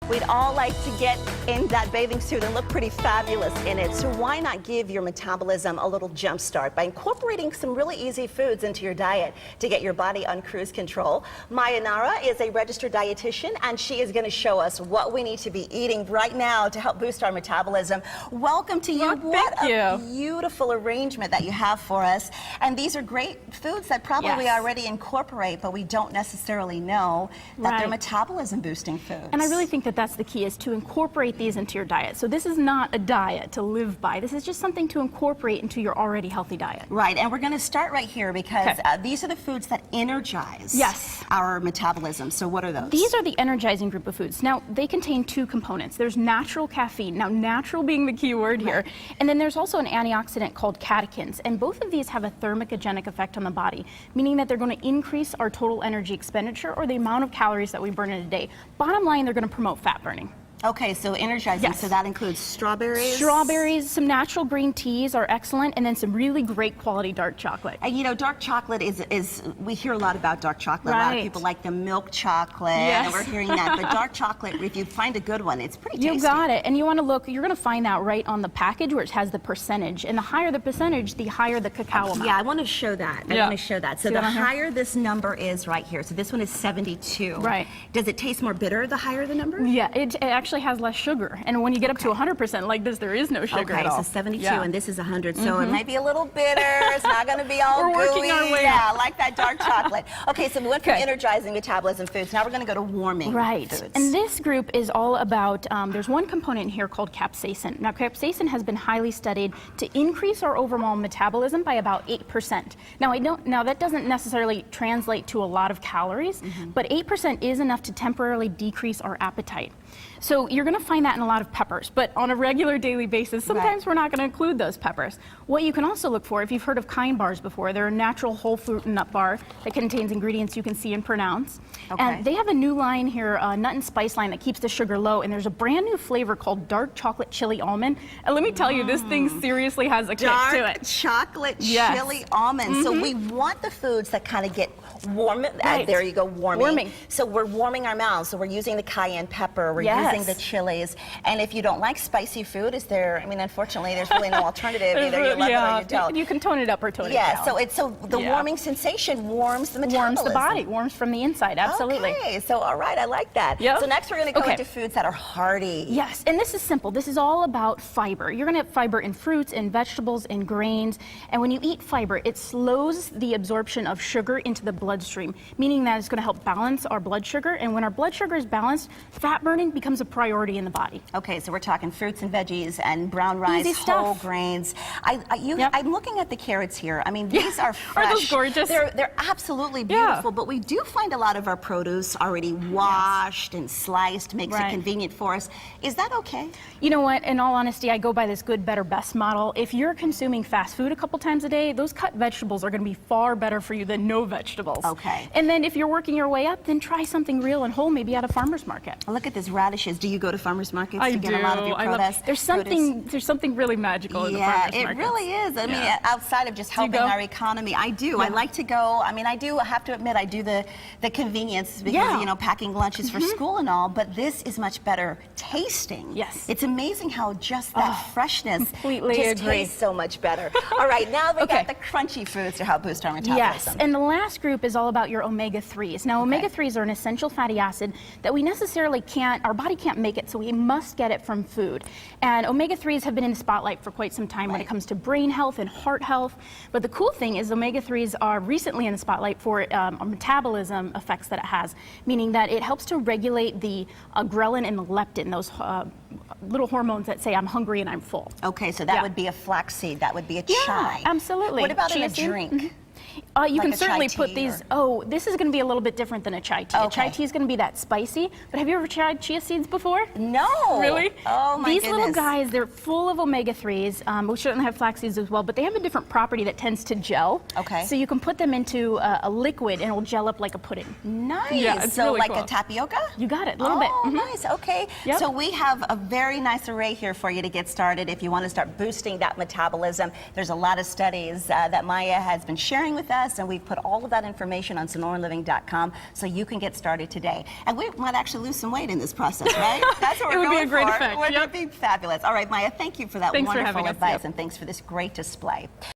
We'd all like to get in that bathing suit and look pretty fabulous in it. So why not give your metabolism a little jump start by incorporating some really easy foods into your diet to get your body on cruise control? Maya Nara is a registered dietitian, and she is going to show us what we need to be eating right now to help boost our metabolism. Welcome to you. What a beautiful arrangement that you have for us. And these are great foods that probably we already incorporate, but we don't necessarily know that they're metabolism boosting foods. And I really think that that's the key, is to incorporate these into your diet. So this is not a diet to live by. This is just something to incorporate into your already healthy diet. Right, and we're going to start right here because these are the foods that energize our metabolism. So what are those? These are the energizing group of foods. Now, they contain two components. There's natural caffeine. Now, natural being the key word here. And then there's also an antioxidant called catechins. And both of these have a thermogenic effect on the body, meaning that they're going to increase our total energy expenditure or the amount of calories that we burn in a day. Bottom line, they're going to promote fat burning. Okay, so energizing, so that includes strawberries? Strawberries, some natural green teas are excellent, and then some really great quality dark chocolate. And you know, dark chocolate is we hear a lot about dark chocolate. A lot of people like the milk chocolate, and we're hearing that. But dark chocolate, if you find a good one, it's pretty tasty. You got it, and you want to look, you're going to find that right on the package where it has the percentage. And the higher the percentage, the higher the cacao amount. Yeah, I want to show that. I want to show that. So the higher this number is right here. So this one is 72. Right. Does it taste more bitter the higher the number? Yeah, it actually has less sugar. And when you get up to 100% like this, there is no sugar at all. Okay, so 72 and this is 100. So it might be a little bitter. It's not going to be all gooey. We're working our way up. I like that dark chocolate. Okay, so we went from energizing metabolism foods. Now we're going to go to warming foods. And this group is all about, there's one component here called capsaicin. Now, capsaicin has been highly studied to increase our overall metabolism by about 8%. Now, that doesn't necessarily translate to a lot of calories, but 8% is enough to temporarily decrease our appetite. So you're going to find that in a lot of peppers, but on a regular daily basis, sometimes we're not going to include those peppers. What you can also look for, if you've heard of Kind bars before, they're a natural whole fruit and nut bar that contains ingredients you can see and pronounce. And they have a new line here, a nut and spice line that keeps the sugar low, and there's a brand new flavor called dark chocolate chili almond. And let me tell you, this thing seriously has a kick to it. Dark chocolate chili almond. So we want the foods that kind of get warm. There you go, warming. So we're warming our mouths. So we're using the cayenne pepper. We're using the chilies. And if you don't like spicy food, is there? I mean, unfortunately, there's really no alternative. Either you love it or you don't. You can tone it up or tone it down. So the warming sensation warms the metabolism. Warms the body. Warms from the inside. Absolutely. Okay. So all right, I like that. So next we're going to go into foods that are hearty. Yes, and this is simple. This is all about fiber. You're going to have fiber in fruits, in vegetables, in grains. And when you eat fiber, it slows the absorption of sugar into the bloodstream, meaning that it's going to help balance our blood sugar. And when our blood sugar is balanced, fat burning becomes a priority in the body. Okay, so we're talking fruits and veggies and brown rice, whole grains. I'm looking at the carrots here. I mean, these are fresh. Are those gorgeous? They're absolutely beautiful, but we do find a lot of our produce already washed and sliced, makes it convenient for us. Is that okay? You know what, in all honesty, I go by this good, better, best model. If you're consuming fast food a couple times a day, those cut vegetables are going to be far better for you than no vegetables. Okay. And then if you're working your way up, then try something real and whole, maybe at a farmer's market. Look at this radishes. Do you go to farmer's markets to get a lot of your produce? There's something really magical in the farmer's market. Yeah, it really is. I mean, outside of just helping our economy, I do. I like to go. I mean, I have to admit, I do the convenience because, you know, packing lunches for school and all, but this is much better tasting. Yes. It's amazing how just that freshness just tastes so much better. All right, now we got the crunchy foods to help boost our metabolism. Yes, and the last group is all about your omega-3s. Now, omega-3s are an essential fatty acid that we necessarily our body can't make it, so we must get it from food. And omega-3s have been in the spotlight for quite some time when it comes to brain health and heart health. But the cool thing is omega-3s are recently in the spotlight for metabolism effects that it has, meaning that it helps to regulate the ghrelin and the leptin, those little hormones that say I'm hungry and I'm full. Okay, so that would be a flaxseed, that would be a chai. Absolutely. What about in a drink? You can certainly put these. This is going to be a little bit different than a chai tea. A chai tea is going to be that spicy. But have you ever tried chia seeds before? No. Really? Oh my goodness. These little guys, they're full of omega-3s. We certainly have flax seeds as well, but they have a different property that tends to gel. Okay. So you can put them into a liquid and it will gel up like a pudding. Nice. Yeah, it's so really like cool. a tapioca? You got it. A little bit. Oh, nice. Okay. Yep. So we have a very nice array here for you to get started if you want to start boosting that metabolism. There's a lot of studies that Maya has been sharing with us. podcast, and we've put all of that information on SonoranLiving.com so you can get started today. And we might actually lose some weight in this process, right? That's what we're It would be a going great for. effect. It would be fabulous. All right, Maya, thank you for that Thanks for wonderful having us. advice, Yep. and thanks for this great display.